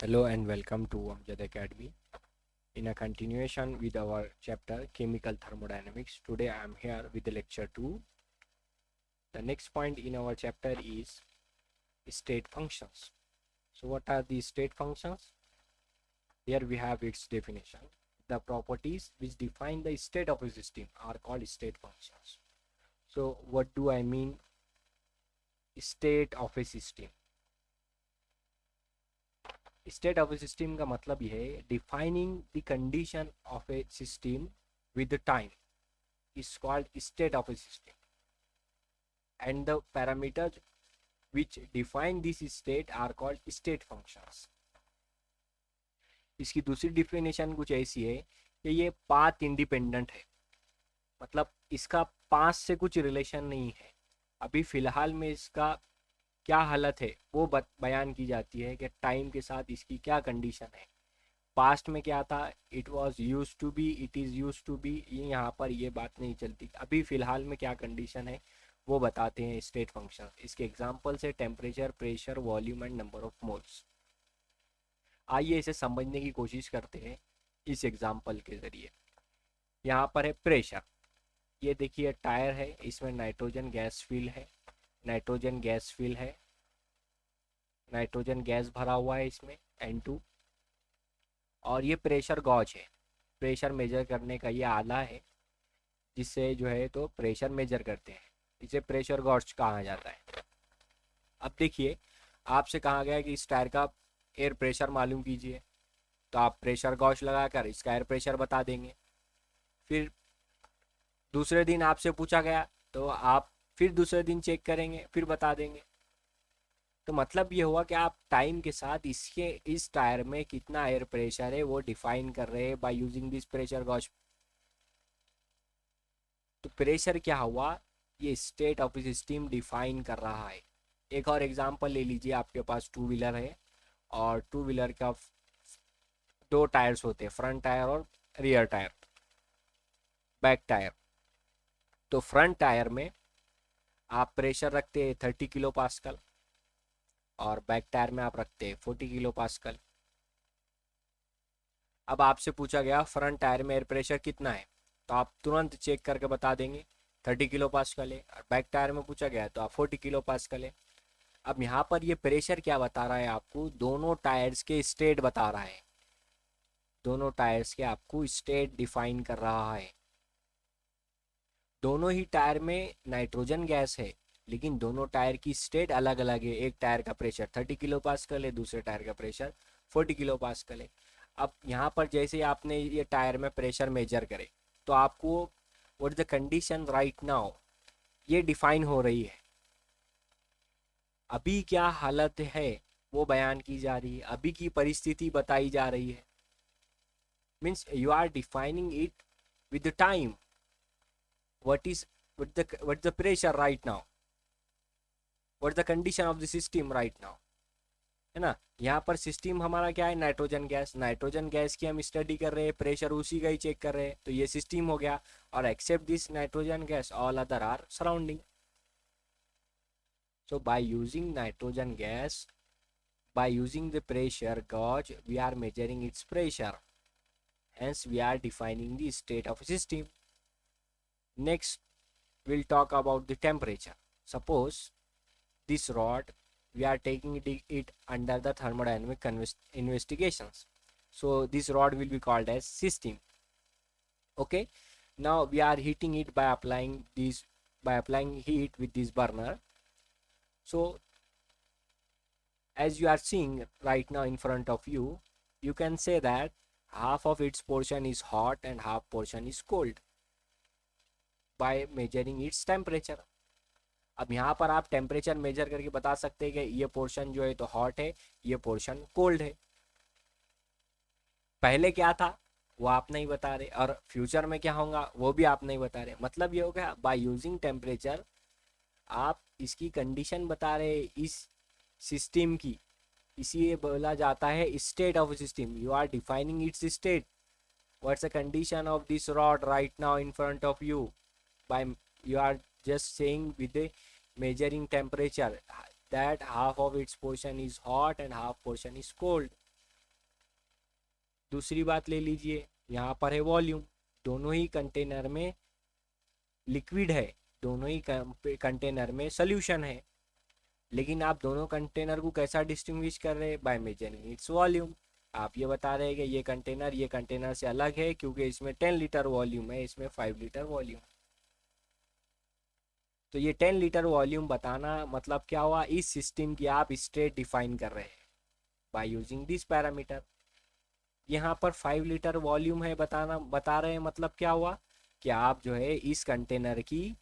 Hello and welcome to Amjad Academy. In a continuation with our chapter Chemical Thermodynamics, today I am here with the lecture 2. The next point in our chapter is state functions. So what are the state functions? Here we have its definition. The properties which define the state of a system are called state functions. So what do I mean state of a system? State of A system का मतलब यह है defining the condition of A system with time is called state of A system and the parameters which define this state are called state functions. इसकी दूसरी definition कुछ ऐसी है कि ये पाथ इंडिपेंडेंट है, मतलब इसका पास से कुछ रिलेशन नहीं है. अभी फिलहाल में इसका क्या हालत है वो बयान की जाती है कि टाइम के साथ इसकी क्या कंडीशन है. पास्ट में क्या था, it was used to be, it is used to be, ये यहाँ पर ये बात नहीं चलती. अभी फिलहाल में क्या कंडीशन है वो बताते हैं स्टेट फंक्शन. इसके एग्जांपल्स है temperature, pressure, volume and number of moles. आइए इसे समझने की कोशिश करते हैं इस एग्जांपल के ज़रिए. यहाँ पर है प्रेशर. ये देखिए टायर है, इसमें नाइट्रोजन गैस फिल है, नाइट्रोजन गैस फिल है, नाइट्रोजन गैस भरा हुआ है इसमें N2. और ये प्रेशर गॉज है, प्रेशर मेजर करने का ये आला है जिससे जो है तो प्रेशर मेजर करते हैं. इसे प्रेशर गॉज कहा जाता है. अब देखिए आपसे कहा गया कि इस टायर का एयर प्रेशर मालूम कीजिए, तो आप प्रेशर गॉज लगाकर इसका एयर प्रेशर बता देंगे. फिर दूसरे दिन आपसे पूछा गया तो आप फिर दूसरे दिन चेक करेंगे, फिर बता देंगे. तो मतलब ये हुआ कि आप टाइम के साथ इसके इस टायर में कितना एयर प्रेशर है वो डिफाइन कर रहे हैं by using this pressure gauge. तो प्रेशर क्या हुआ, ये स्टेट ऑफ सिस्टम डिफाइन कर रहा है. एक और एग्जांपल ले लीजिए. आपके पास टू व्हीलर है और टू व्हीलर का दो टायर्स होते हैं, फ्रंट टायर और रियर टायर, बैक टायर. तो फ्रंट टायर में आप प्रेशर रखते हैं 30 किलो पास्कल और बैक टायर में आप रखते हैं 40 किलो पास्कल. अब आपसे पूछा गया फ्रंट टायर में एयर प्रेशर कितना है, तो आप तुरंत चेक करके बता देंगे 30 किलो पास्कल है. और बैक टायर में पूछा गया तो आप 40 किलो पास्कल है. अब यहाँ पर ये प्रेशर क्या बता रहा है आपको, दोनों टायर्स के स्टेट बता रहा है, दोनों टायर्स के आपको स्टेट डिफाइन कर रहा है. दोनों ही टायर में नाइट्रोजन गैस है लेकिन दोनों टायर की स्टेट अलग अलग है. एक टायर का प्रेशर 30 किलो पास्कल है, दूसरे टायर का प्रेशर 40 किलो पास्कल है. अब यहाँ पर जैसे आपने ये टायर में प्रेशर मेजर करे तो आपको what is the condition right now ये डिफाइन हो रही है. अभी क्या हालत है वो बयान की जा रही है, अभी की परिस्थिति बताई जा रही है. Means you are defining it with the time. what is what the pressure right now, what the condition of the system right now, है ना. यहाँ पर सिस्टम हमारा क्या है, नाइट्रोजन गैस. नाइट्रोजन गैस की हम स्टडी कर रहे हैं, प्रेशर उसी का ही चेक कर रहे हैं, तो ये सिस्टम हो गया. और except this nitrogen gas all other are surrounding. so by using nitrogen gas, by using the pressure gauge, we are measuring its pressure, hence we are defining the state of a system. Next we'll talk about the temperature. Suppose this rod we are taking it under the thermodynamic investigations, so this rod will be called as system. Okay, now we are heating it by applying heat with this burner. So as you are seeing right now in front of you, you can say that half of its portion is hot and half portion is cold by measuring its temperature. अब यहाँ पर आप temperature measure करके बता सकते हैं कि ये पोर्शन जो है तो हॉट है, ये पोर्शन कोल्ड है. पहले क्या था वो आप नहीं बता रहे और फ्यूचर में क्या होगा वो भी आप नहीं बता रहे. मतलब ये हो गया बाय यूजिंग टेम्परेचर आप इसकी कंडीशन बता रहे इस सिस्टम की. इसी बोला जाता है state of system. You are defining its state. What's the condition of this rod right now in front of you, by you are just saying with the measuring temperature that half of its portion is hot and half portion is cold. दूसरी बात ले लीजिए, यहाँ पर है volume. दोनों ही container में liquid है, दोनों ही कंटेनर में सोल्यूशन है, लेकिन आप दोनों कंटेनर को कैसा डिस्टिंग्विश कर रहे हैं? By measuring its volume. आप ये बता रहे हैं कि ये कंटेनर से अलग है क्योंकि इसमें 10 लीटर वॉल्यूम है, इसमें 5 लीटर वॉल्यूम। तो ये 10 लीटर वॉल्यूम बताना मतलब क्या हुआ? इस सिस्टम की आप स्टेट डिफाइन कर रहे हैं बाय यूजिंग दिस पैरामीटर। यहाँ पर 5 लीटर वॉल्यूम है बता रहे हैं, मतलब क्या हुआ कि आप जो है इस कंटेनर की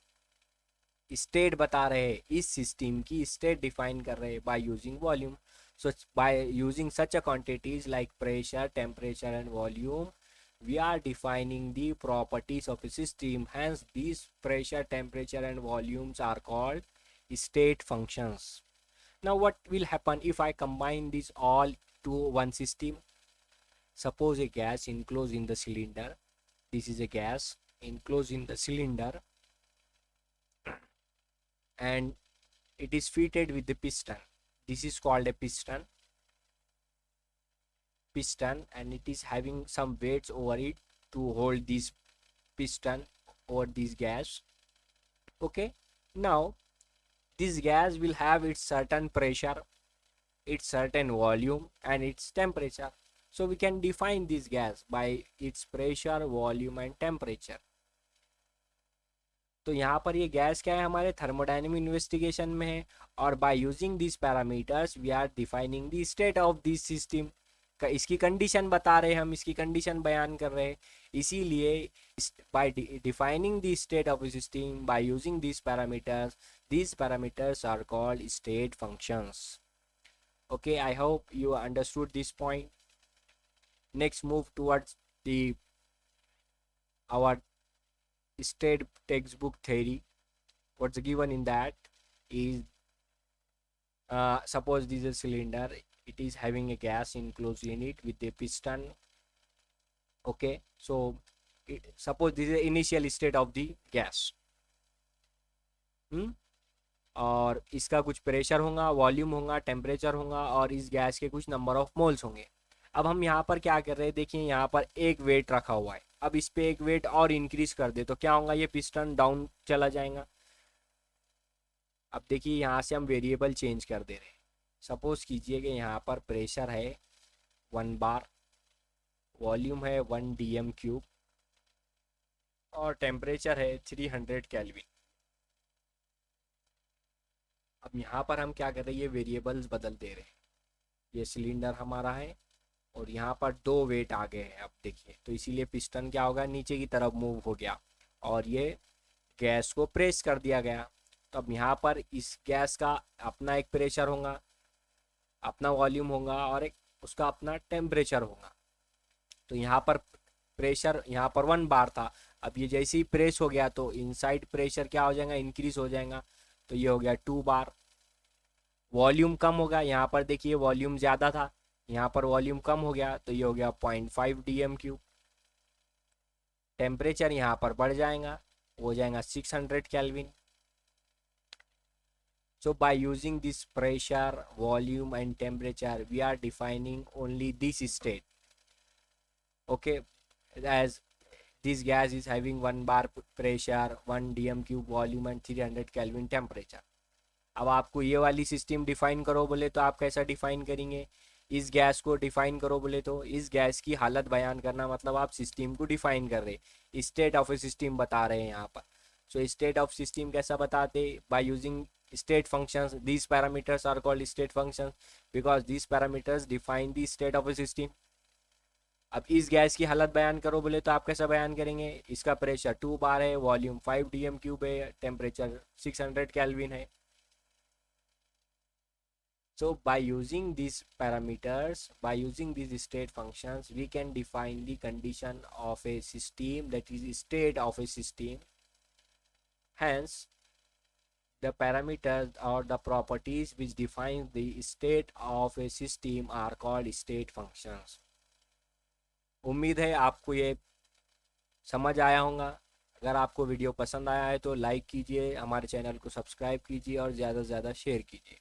स्टेट बता रहे हैं, इस सिस्टम की स्टेट डिफाइन कर रहे हैं by using volume. So by using such a quantities like pressure, temperature and volume, we are defining the properties of a system. Hence these pressure, temperature and volumes are called state functions. Now what will happen if I combine these all to one system? Suppose a gas enclosed in the cylinder. This is a gas enclosed in the cylinder and it is fitted with the piston. This is called a piston and it is having some weights over it to hold this piston over this gas. Okay, now this gas will have its certain pressure, its certain volume and its temperature. So we can define this gas by its pressure, volume and temperature. तो यहाँ पर ये gas क्या है? हमारे thermodynamic investigation में है, और by using this parameters we are defining the state of this system. इसकी कंडीशन बता रहे हैं, हम इसकी कंडीशन बयान कर रहे हैं। इसीलिए bye defining the state of system by using these parameters are called state functions. Okay, I hope you understood this point. Next, move towards the our state textbook theory. What's given in that is suppose this is a cylinder, it is having a gas enclosed in it with a piston. Okay, so suppose this is the initial state of the gas. और इसका कुछ pressure होगा, volume होगा, temperature होगा और इस gas के कुछ नंबर ऑफ मोल्स होंगे। अब हम यहाँ पर क्या कर रहे हैं? देखिए यहाँ पर एक वेट रखा हुआ है, अब इस पे एक वेट और इंक्रीज कर दे तो क्या होगा? ये पिस्टन डाउन चला जाएगा। अब देखिए यहाँ से हम वेरिएबल चेंज कर दे रहे हैं। सपोज कीजिए कि यहाँ पर प्रेशर है 1 बार, वॉल्यूम है 1 dm³ और टेम्परेचर है 300 केल्विन। अब यहाँ पर हम क्या कर रहे हैं? ये वेरिएबल्स बदल दे रहे हैं। ये सिलेंडर हमारा है और यहाँ पर 2 वेट आ गए हैं। अब देखिए तो इसीलिए पिस्टन क्या होगा? नीचे की तरफ मूव हो गया और ये गैस को प्रेस कर दिया गया। तो अब यहाँ पर इस गैस का अपना एक प्रेशर होगा, अपना वॉल्यूम होगा और एक उसका अपना टेम्परेचर होगा। तो यहाँ पर प्रेशर यहाँ पर 1 बार था, अब ये जैसे ही प्रेस हो गया तो इनसाइड प्रेशर क्या हो जाएगा? इंक्रीज हो जाएगा। तो ये हो गया 2 बार। वॉल्यूम कम होगा, यहाँ पर देखिए वॉल्यूम ज़्यादा था, यहाँ पर वॉल्यूम कम हो गया तो ये हो गया 0.5 dm³। टेम्परेचर यहाँ पर बढ़ जाएगा, हो जाएगा 600 kelvin. So by using this pressure, volume and temperature, we are defining only this state. Okay, as this gas is having 1 bar pressure, 1 dm³ volume and 300 Kelvin temperature. अब आपको ये वाली सिस्टम डिफाइन करो बोले तो आप कैसा डिफाइन करेंगे? इस गैस को डिफाइन करो बोले तो इस गैस की हालत बयान करना मतलब आप सिस्टम को डिफाइन कर रहे, स्टेट ऑफ ए सिस्टम बता रहे हैं यहाँ पर। सो स्टेट ऑफ सिस्टम कैसा बताते? By using state functions. These parameters are called state functions because these parameters define the state of a system. अब इस गैस की हालत बयान करो बोले तो आप कैसा बयान करेंगे? इसका प्रेशर 2 बार है, वॉल्यूम 5 dm³ है, टेम्परेचर 600 केल्विन है। So by using these parameters, by using these state functions, we can define the condition of a system, that is state of a system. Hence the parameters or the properties which define the state of a system are called state functions. उम्मीद है आपको ये समझ आया होगा। अगर आपको video पसंद आया है तो लाइक कीजिए, हमारे चैनल को सब्सक्राइब कीजिए और ज़्यादा से ज़्यादा शेयर कीजिए।